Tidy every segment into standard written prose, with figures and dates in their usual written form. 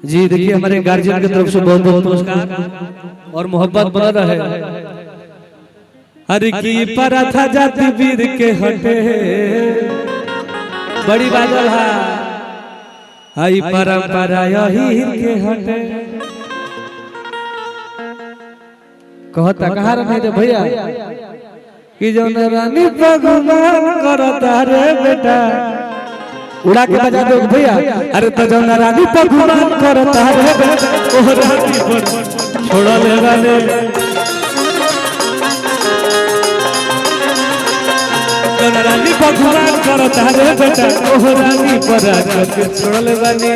जी देखिए हमारे गार्जियन की तरफ से बहुत बहुत पुरस्कार और मोहब्बत बना रहे। हर की पराथा जाति वीर के हटे बड़ी बादल है आई परंपरा यही के हटे। कहता कहा रहे भैया कि जो रानी भगवान करता रे बेटा उड़ा के बजा दो भैया। अरे तो जो रानी भगवान करता रे बेटा ओ रानी पर छोड़ ले वाले रानी भगवान करता रे बेटा ओ रानी पर छोड़ ले वाले।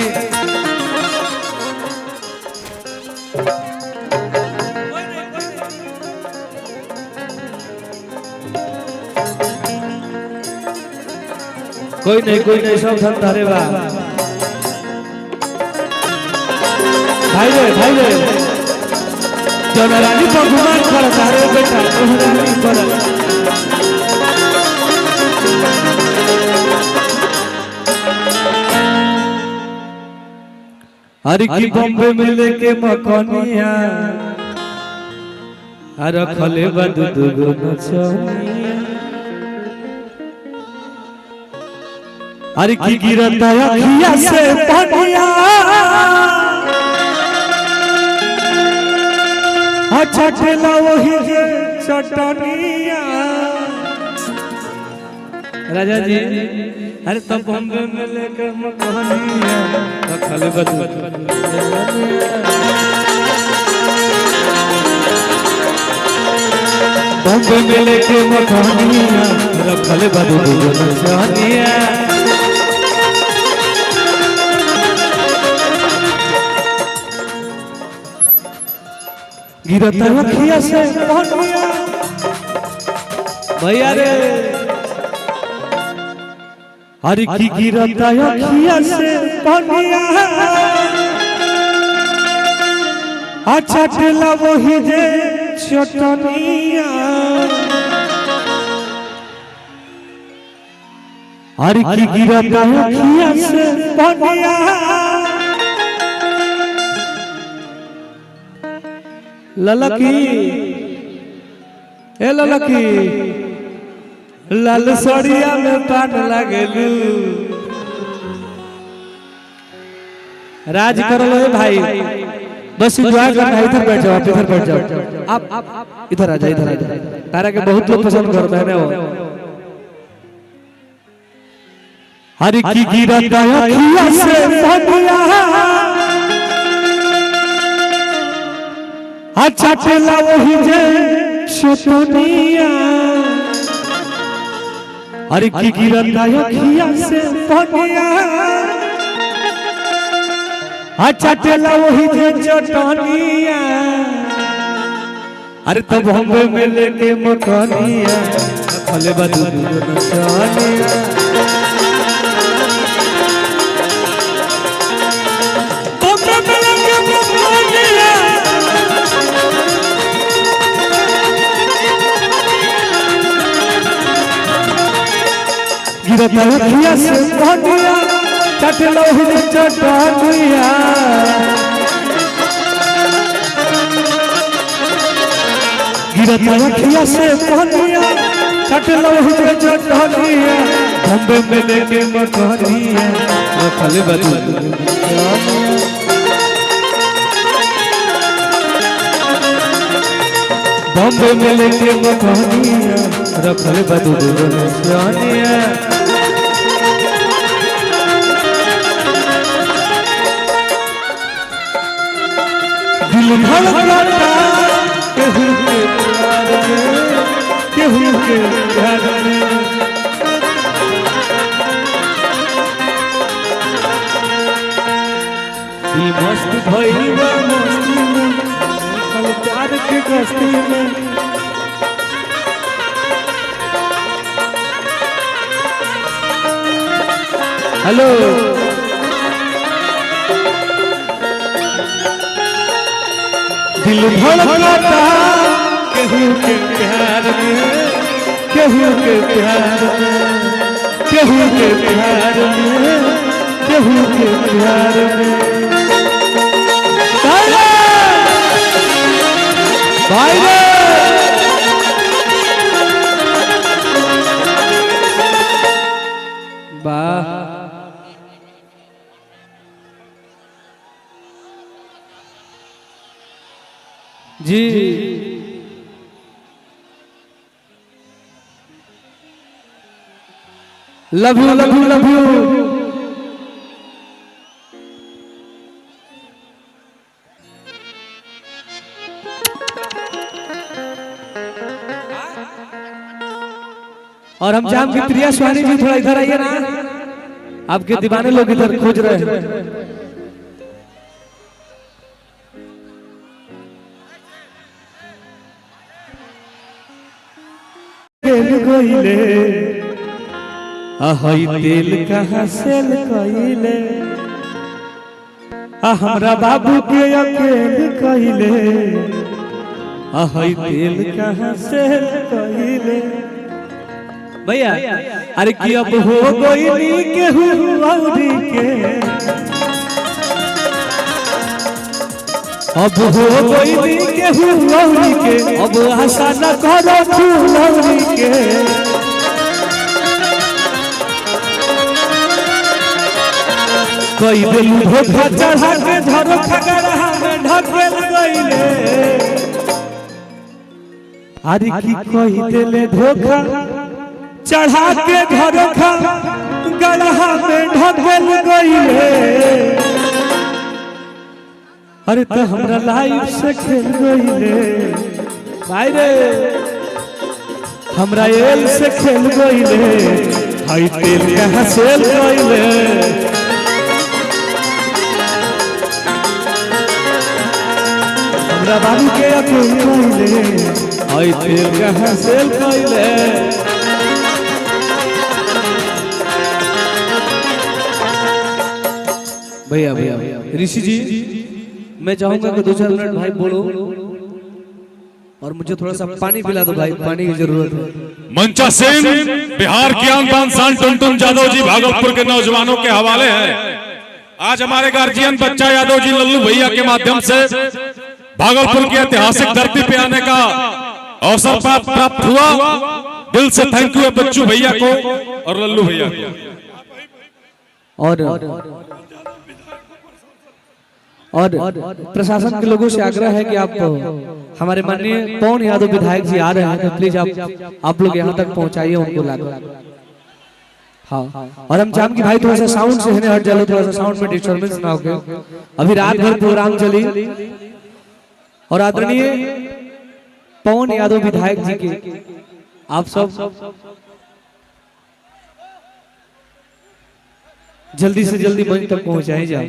कोई नहीं सब धंधा रे बा भाई रे जो रानी भगवान करता रे बेटा ओ रानी पर हर की बॉम्बे में लेके मकनिया हर खले बद दुगो नचनिया हर की गिरता अखिया से पनिया अच्छा ठेला वही जे चटनिया। राजा जी अरे तब बॉम्बे में लेकर मकनिया रखल बद बॉम्बे में लेके मकनिया रखल बद नचनिया। गिरता अखिया से पनिया भैया रे हर की गिरता अखिया से पनिया अच्छा ठेला वही जे चटनिया। हर की गिरता अखिया से पनिया ललकी ए ललकी लाल सड़िया में पाट लागेलू राज कर लो भाई बस एंजॉय करना है। इधर बैठ जाओ इधर बैठ जाओ आप इधर आ जाओ तारा के बहुत लोग पसंद करते हैं वो। हर की गिरता अखिया से पनिया अच्छा ठेला वही जे चटनिया। अरे की गिरता अखिया से पनिया अच्छा ठेला वही जे चटनिया। अरे तो बॉम्बे में लेके मकनिया खले बद नचनिया। गिरता अखिया से पनिया चटलो ही चटनिया। गिरता अखिया से पनिया चटलो ही चटनिया। बॉम्बे में लेके मकनिया रखल बद बॉम्बे में लेके मकनिया रखल बद नचनिया। दिल धड़कता केहू के प्यार में केहू के प्यार में दिल मस्त भइल बा मस्ती में कल प्यार के गस्ती में। हेलो दिल धड़कता केहू के प्यार में केहू के प्यार में केहू के प्यार में केहू के प्यार में। जी love you love you love you. और हम जाम की प्रिया सुहानी जी थोड़ा इधर आइए ना, आपके दीवाने लोग इधर खोज रहे हैं। तेल कहाँ से कइले हमरा बाबू के अकेल कइले तेल कहाँ से कइले भैया। अरे कि अब हो गई के हुआरी के, अब हो गई के हुआरी के, अब आशा न करो फूलौरी के। कोई दिल धोखा चढ़ा के धरो खगड़ा में ढकेल गइले। अरे की कोई दिल धोखा चढ़ा के धरो खगड़ा में ढकेल गइले। अरे तो हमरा लाइफ से खेल गइले भाई रे, हमरा एल से खेल गइले। हाय तेल कहाँ से गइले, हमरा बाबू के अकेल कइले। हाय तेल कहाँ से कइले। भैया भैया ऋषि जी मैं चाहूंगा कि 2-4 मिनट भाई बोलो और मुझे थोड़ा सा पानी पिला दो भाई, पानी की जरूरत है। मंचा सेन बिहार की आन बान शान टुनटुन यादव जी भागलपुर के नौजवानों के हवाले है। आज हमारे गार्जियन बच्चा यादव जी लल्लू भैया के माध्यम से भागलपुर की ऐतिहासिक धरती पे आने का अवसर प्राप्त हुआ। दिल से थैंक यू बच्चू भैया को और लल्लू भैया को। और प्रशासन के लोगों से आग्रह है कि आप हमारे माननीय पवन यादव विधायक जी आ रहे हैं, तो प्लीज आप लोग यहाँ तक पहुँचाइए उनको लाकर। हाँ और हम जाम की भाई थोड़ा सा साउंड से हट जाओ, थोड़ा सा साउंड में डिस्टर्बेंस ना हो। अभी रात भर प्रोग्राम चली और आदरणीय पवन यादव विधायक जी के आप सब जल्दी से जल्दी मंच तक पहुंचाए जाए।